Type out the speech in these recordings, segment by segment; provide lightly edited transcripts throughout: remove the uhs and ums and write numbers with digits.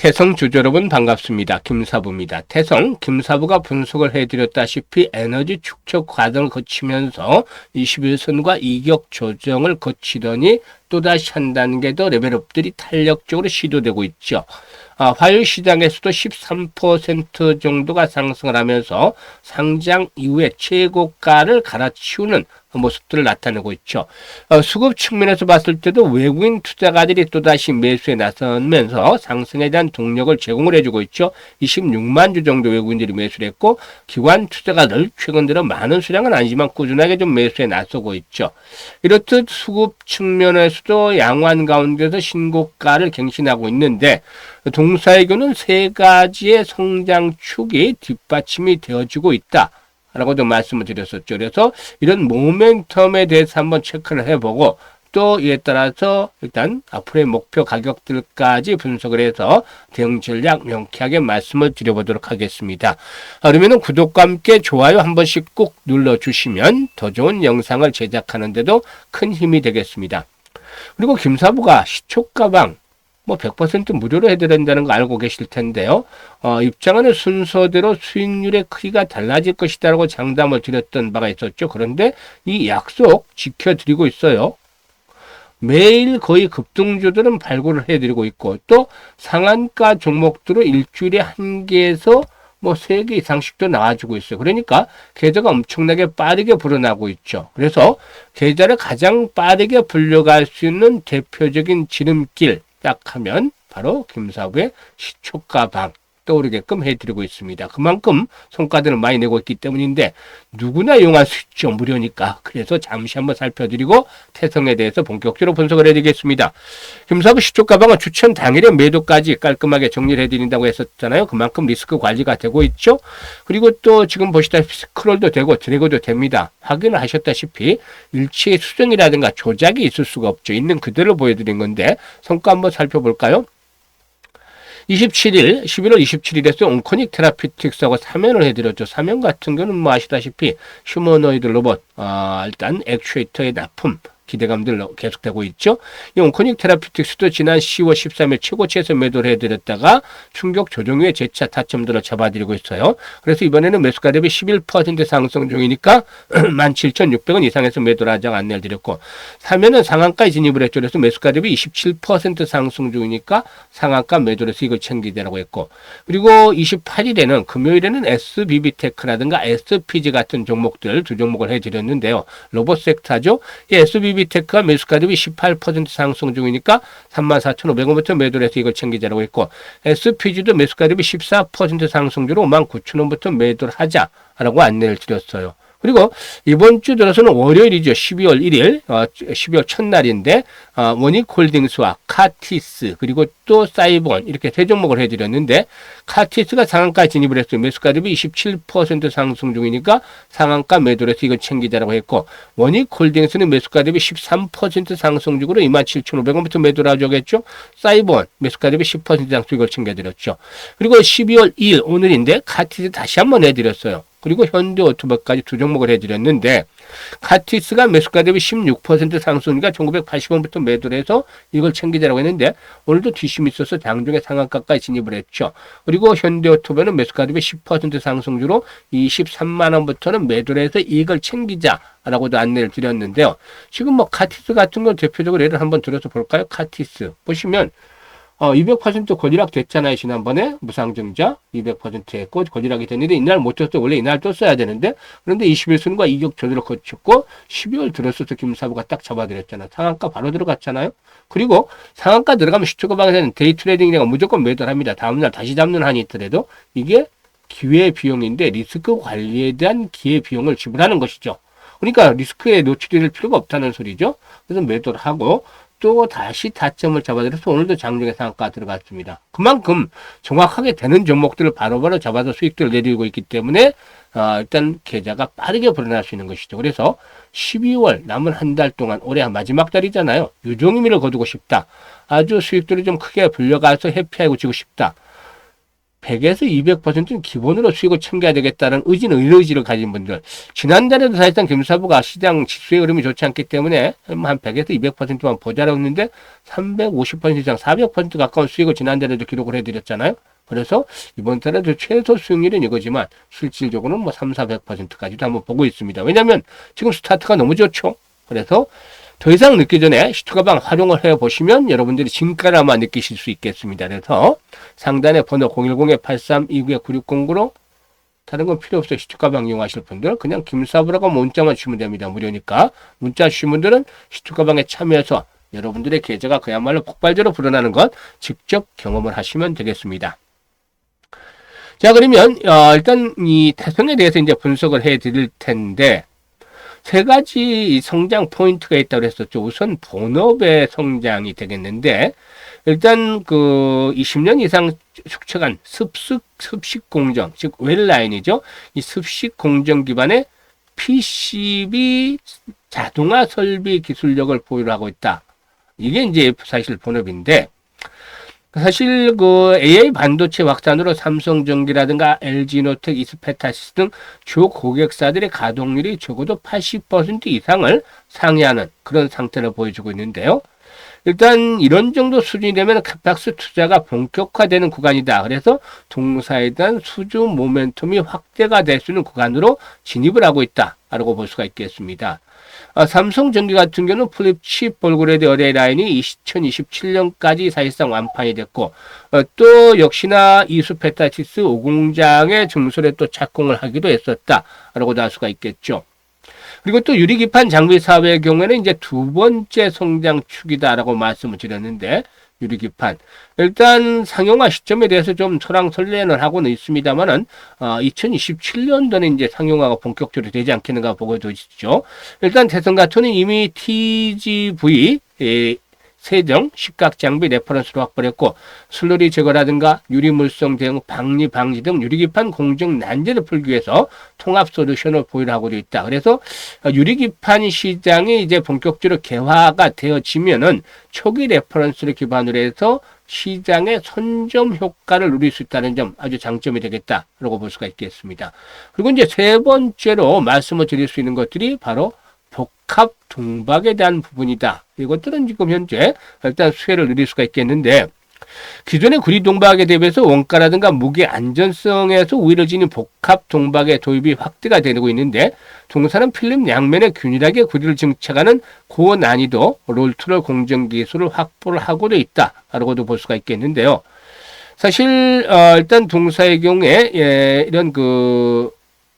태성 주주 여러분 반갑습니다. 김사부입니다. 태성, 김사부가 분석을 해드렸다시피 에너지 축적 과정을 거치면서 21선과 이격 조정을 거치더니 또다시 한 단계 더 레벨업들이 탄력적으로 시도되고 있죠. 화요일 시장에서도 13% 정도가 상승을 하면서 상장 이후에 최고가를 갈아치우는 모습들을 나타내고 있죠. 수급 측면에서 봤을 때도 외국인 투자가들이 또다시 매수에 나서면서 상승에 대한 동력을 제공을 해주고 있죠. 26만 주 정도 외국인들이 매수를 했고 기관 투자가들 최근 들어 많은 수량은 아니지만 꾸준하게 좀 매수에 나서고 있죠. 이렇듯 수급 측면에서도 양호한 가운데서 신고가를 갱신하고 있는데 동사이교는 세 가지의 성장축이 뒷받침이 되어지고 있다. 라고도 말씀을 드렸었죠. 그래서 이런 모멘텀에 대해서 한번 체크를 해보고 또 이에 따라서 일단 앞으로의 목표 가격들까지 분석을 해서 대응 전략 명쾌하게 말씀을 드려보도록 하겠습니다. 그러면 구독과 함께 좋아요 한 번씩 꼭 눌러주시면 더 좋은 영상을 제작하는 데도 큰 힘이 되겠습니다. 그리고 김사부가 시초가방 100% 무료로 해드린다는 거 알고 계실 텐데요. 입장하는 순서대로 수익률의 크기가 달라질 것이다라고 장담을 드렸던 바가 있었죠. 그런데 이 약속 지켜드리고 있어요. 매일 거의 급등주들은 발굴을 해드리고 있고 또 상한가 종목들은 일주일에 한 개에서 3개 이상씩도 나와주고 있어요. 그러니까 계좌가 엄청나게 빠르게 불어나고 있죠. 그래서 계좌를 가장 빠르게 불려갈 수 있는 대표적인 지름길 딱 하면 바로 김사부의 시초가방 떠오르게끔 해드리고 있습니다. 그만큼 성과들을 많이 내고 있기 때문인데 누구나 이용할 수 있죠. 무료니까. 그래서 잠시 한번 살펴드리고 태성에 대해서 본격적으로 분석을 해드리겠습니다. 김사부 시초가방은 추천 당일에 매도까지 깔끔하게 정리를 해드린다고 했었잖아요. 그만큼 리스크 관리가 되고 있죠. 그리고 또 지금 보시다시피 스크롤도 되고 드래그도 됩니다. 확인을 하셨다시피 일치의 수정이라든가 조작이 있을 수가 없죠. 있는 그대로 보여드린 건데 성과 한번 살펴볼까요? 11월 27일에서 온코닉 테라피틱스하고 사면을 해드렸죠. 사면 같은 경우는 아시다시피 휴머노이드 로봇, 일단 액추에이터의 납품, 기대감들 계속되고 있죠. 이 온코닉 테라피틱스도 지난 10월 13일 최고치에서 매도를 해드렸다가 충격 조정 후에 재차 타점들을 잡아드리고 있어요. 그래서 이번에는 매수가 대비 11% 상승 중이니까 17,600원 이상에서 매도를 하자고 안내를 드렸고 사면은 상한가에 진입을 했죠. 그래서 매수가 대비 27% 상승 중이니까 상한가 매도를 해서 이걸 챙기자라고 했고 그리고 28일에는 금요일에는 SBB테크라든가 SPG 같은 종목들 두 종목을 해드렸는데요. 로봇 섹터죠. 이 SBB테크가 매수가 대비 18% 상승 중이니까 34,500원부터 매도를 해서 이걸 챙기자라고 했고 SPG도 매수가 대비 14% 상승 중으로 19,000원부터 매도를 하자라고 안내를 드렸어요. 그리고 이번 주 들어서는 월요일이죠. 12월 1일, 12월 첫날인데 원익홀딩스와 카티스 그리고 또 사이본 이렇게 세 종목을 해드렸는데 카티스가 상한가 진입을 했어요. 매수가 대비 27% 상승 중이니까 상한가 매도를 해서 이걸 챙기자라고 했고 원익홀딩스는 매수가 대비 13% 상승 중으로 27,500원부터 매도를 하자겠죠. 사이본 매수가 대비 10% 상승 이걸 챙겨드렸죠. 그리고 12월 2일 오늘인데 카티스 다시 한번 해드렸어요. 그리고 현대오토바이까지 두 종목을 해드렸는데 카티스가 매수가 대비 16% 상승이니까 1,980원부터 매도를 해서 이걸 챙기자라고 했는데 오늘도 뒷심이 있어서 장중에 상한가까지 진입을 했죠. 그리고 현대오토바이는 매수가 대비 10% 상승주로 23만원부터는 매도를 해서 이걸 챙기자라고도 안내를 드렸는데요. 지금 카티스 같은 건 대표적으로 예를 한번 들어서 볼까요? 카티스 보시면 200% 권리락 됐잖아요. 지난번에 무상증자 200% 했고 권리락이 됐는데 이날 못 떴어. 원래 이날 떴어야 되는데 그런데 21선과 이격 조절을 거쳤고 12월 들었어서 김사부가 딱 잡아드렸잖아요. 상한가 바로 들어갔잖아요. 그리고 상한가 들어가면 시초가방에서는 데이 트레이딩이라고 무조건 매도를 합니다. 다음날 다시 잡는 한이 있더라도 이게 기회 비용인데 리스크 관리에 대한 기회 비용을 지불하는 것이죠. 그러니까 리스크에 노출이 될 필요가 없다는 소리죠. 그래서 매도를 하고 또 다시 타점을 잡아들여서 오늘도 장중에 상한가 들어갔습니다. 그만큼 정확하게 되는 종목들을 바로바로 잡아서 수익들을 내리고 있기 때문에 일단 계좌가 빠르게 불어날 수 있는 것이죠. 그래서 12월 남은 한 달 동안 올해 마지막 달이잖아요. 유종의미를 거두고 싶다. 아주 수익들이 좀 크게 불려가서 해피하고 지고 싶다. 100에서 200%는 기본으로 수익을 챙겨야 되겠다는 의지를 가진 분들. 지난달에도 사실상 김사부가 시장 지수의 흐름이 좋지 않기 때문에 한 100에서 200%만 보자라고 했는데 350% 이상 400% 가까운 수익을 지난달에도 기록을 해드렸잖아요. 그래서 이번 달에도 최소 수익률은 이거지만 실질적으로는 뭐 3, 400%까지도 한번 보고 있습니다. 왜냐하면 지금 스타트가 너무 좋죠. 그래서 더 이상 늦기 전에 시투가방 활용을 해보시면 여러분들이 진가를 아마 느끼실 수 있겠습니다. 그래서 상단에 번호 010-8329-9609로 다른 건 필요 없어요. 시투가방 이용하실 분들 그냥 김사부라고 문자만 주시면 됩니다. 무료니까 문자 주신 분들은 시투가방에 참여해서 여러분들의 계좌가 그야말로 폭발적으로 불어나는 것 직접 경험을 하시면 되겠습니다. 자, 그러면 일단 이 태성에 대해서 이제 분석을 해 드릴 텐데 세 가지 성장 포인트가 있다고 했었죠. 우선 본업의 성장이 되겠는데 일단 그 20년 이상 축적한 습식 공정, 즉 웰라인이죠. 이 습식 공정 기반의 PCB 자동화 설비 기술력을 보유를 하고 있다. 이게 이제 사실 본업인데 사실 그 AI 반도체 확산으로 삼성전기라든가 LG노텍, 이스페타시스 등 주 고객사들의 가동률이 적어도 80% 이상을 상회하는 그런 상태를 보여주고 있는데요. 일단 이런 정도 수준이 되면 카팍스 투자가 본격화되는 구간이다. 그래서 동사에 대한 수주 모멘텀이 확대가 될 수 있는 구간으로 진입을 하고 있다라고 볼 수가 있겠습니다. 삼성전기 같은 경우는 플립칩 볼그레드 어레이 라인이 2027년까지 사실상 완판이 됐고 또 역시나 이수페타시스 5공장의 증설에 또 착공을 하기도 했었다라고도 할 수가 있겠죠. 그리고 또 유리기판 장비 사업의 경우에는 이제 두 번째 성장축이다라고 말씀을 드렸는데 유리기판 일단 상용화 시점에 대해서 좀 설랑설레는 하고는 있습니다만은 2027년도는 이제 상용화가 본격적으로 되지 않겠는가 보고도 있죠. 일단 태성가토는 이미 TGV 세정 식각 장비 레퍼런스로 확보를 했고 슬러리 제거라든가 유리물성 대응 방리 방지 등 유리기판 공정 난제를 풀기 위해서 통합 솔루션을 보유하고 있다. 그래서 유리기판 시장이 이제 본격적으로 개화가 되어지면은 초기 레퍼런스를 기반으로 해서 시장의 선점 효과를 누릴 수 있다는 점 아주 장점이 되겠다라고 볼 수가 있겠습니다. 그리고 이제 세 번째로 말씀을 드릴 수 있는 것들이 바로 복합 동박에 대한 부분이다. 이것들은 지금 현재 일단 수혜를 누릴 수가 있겠는데 기존의 구리 동박에 대비해서 원가라든가 무게 안전성에서 우위를 지닌 복합 동박의 도입이 확대가 되고 있는데 동사는 필름 양면에 균일하게 구리를 증착하는 고난이도 롤트롤 공정 기술을 확보를 하고도 있다라고도 볼 수가 있겠는데요. 사실 일단 동사의 경우에 이런 그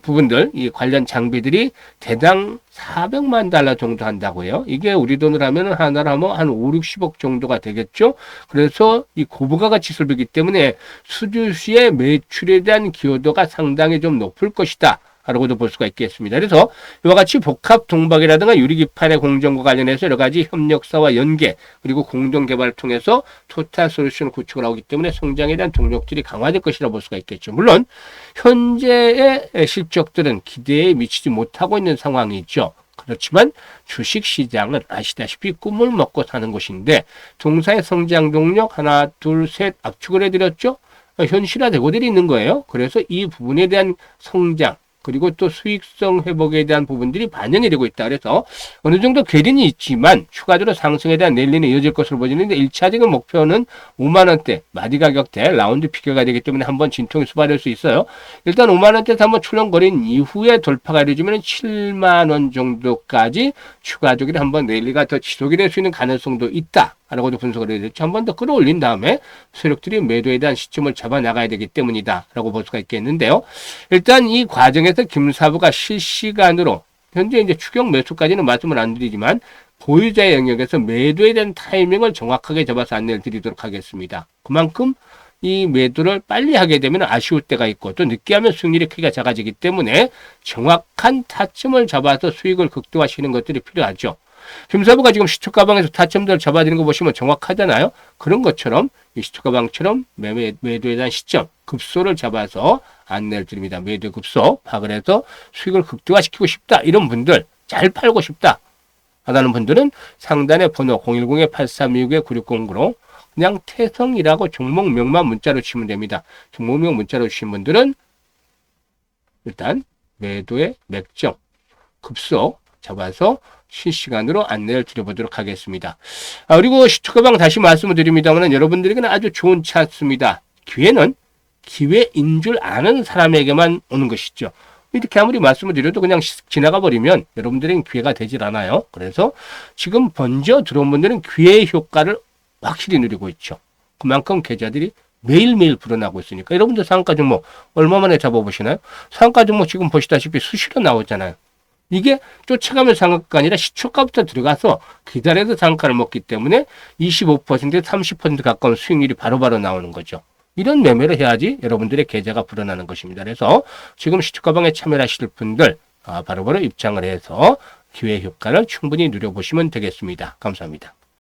부분들, 이 관련 장비들이 대당 400만 달러 정도 한다고 해요. 이게 우리 돈으로 하면 하나로 하면 한 5, 60억 정도가 되겠죠. 그래서 이 고부가가치 기술이기 때문에 수주 시의 매출에 대한 기여도가 상당히 좀 높을 것이다. 라고도 볼 수가 있겠습니다. 그래서 이와 같이 복합 동박이라든가 유리기판의 공정과 관련해서 여러 가지 협력사와 연계 그리고 공동 개발을 통해서 토탈 솔루션을 구축을 하기 때문에 성장에 대한 동력들이 강화될 것이라고 볼 수가 있겠죠. 물론 현재의 실적들은 기대에 미치지 못하고 있는 상황이 있죠. 그렇지만 주식시장은 아시다시피 꿈을 먹고 사는 곳인데 동사의 성장 동력 하나, 둘, 셋 압축을 해드렸죠. 현실화되고 있는 거예요. 그래서 이 부분에 대한 성장 그리고 또 수익성 회복에 대한 부분들이 반영이 되고 있다. 그래서 어느 정도 괴리는 있지만 추가적으로 상승에 대한 랠리는 이어질 것으로 보이는데 1차적인 목표는 5만 원대 마디 가격대 라운드 피겨가 되기 때문에 한번 진통이 수발할 수 있어요. 일단 5만 원대에서 한번 출렁거린 이후에 돌파가 이루어지면 7만 원 정도까지 추가적으로 한번 랠리가 더 지속이 될 수 있는 가능성도 있다. 라고도 분석을 해야 되죠. 한 번 더 끌어올린 다음에 세력들이 매도에 대한 시점을 잡아 나가야 되기 때문이다. 라고 볼 수가 있겠는데요. 일단 이 과정에서 김사부가 실시간으로 현재 이제 추격 매수까지는 말씀을 안 드리지만 보유자의 영역에서 매도에 대한 타이밍을 정확하게 잡아서 안내를 드리도록 하겠습니다. 그만큼 이 매도를 빨리 하게 되면 아쉬울 때가 있고 또 늦게 하면 수익률이 크기가 작아지기 때문에 정확한 타점을 잡아서 수익을 극대화시키는 것들이 필요하죠. 김사부가 지금 시초가방에서 타점들을 잡아드리는 거 보시면 정확하잖아요. 그런 것처럼 이 시초가방처럼 매도에 대한 시점, 급소를 잡아서 안내를 드립니다. 매도 급소 파악을 해서 수익을 극대화시키고 싶다. 이런 분들, 잘 팔고 싶다. 하다는 분들은 상단의 번호 010-8329-9609로 그냥 태성이라고 종목명만 문자로 치면 됩니다. 종목명 문자로 주신 분들은 일단 매도의 맥점, 급속 잡아서 실시간으로 안내를 드려보도록 하겠습니다. 그리고 시초가방 다시 말씀을 드립니다만 여러분들에게는 아주 좋은 찬스입니다. 기회는 기회인 줄 아는 사람에게만 오는 것이죠. 이렇게 아무리 말씀을 드려도 그냥 지나가 버리면 여러분들에겐 기회가 되질 않아요. 그래서 지금 먼저 들어온 분들은 기회의 효과를 확실히 누리고 있죠. 그만큼 계좌들이 매일매일 불어나고 있으니까 여러분들 상한가 종목 얼마 만에 잡아보시나요? 상한가 종목 지금 보시다시피 수시로 나오잖아요. 이게 쫓아가면 상한가가 아니라 시초가부터 들어가서 기다려서 상한가를 먹기 때문에 25%, 30% 가까운 수익률이 바로바로 나오는 거죠. 이런 매매를 해야지 여러분들의 계좌가 불어나는 것입니다. 그래서 지금 시초가방에 참여하실 분들 바로바로 입장을 해서 기회 효과를 충분히 누려보시면 되겠습니다. 감사합니다.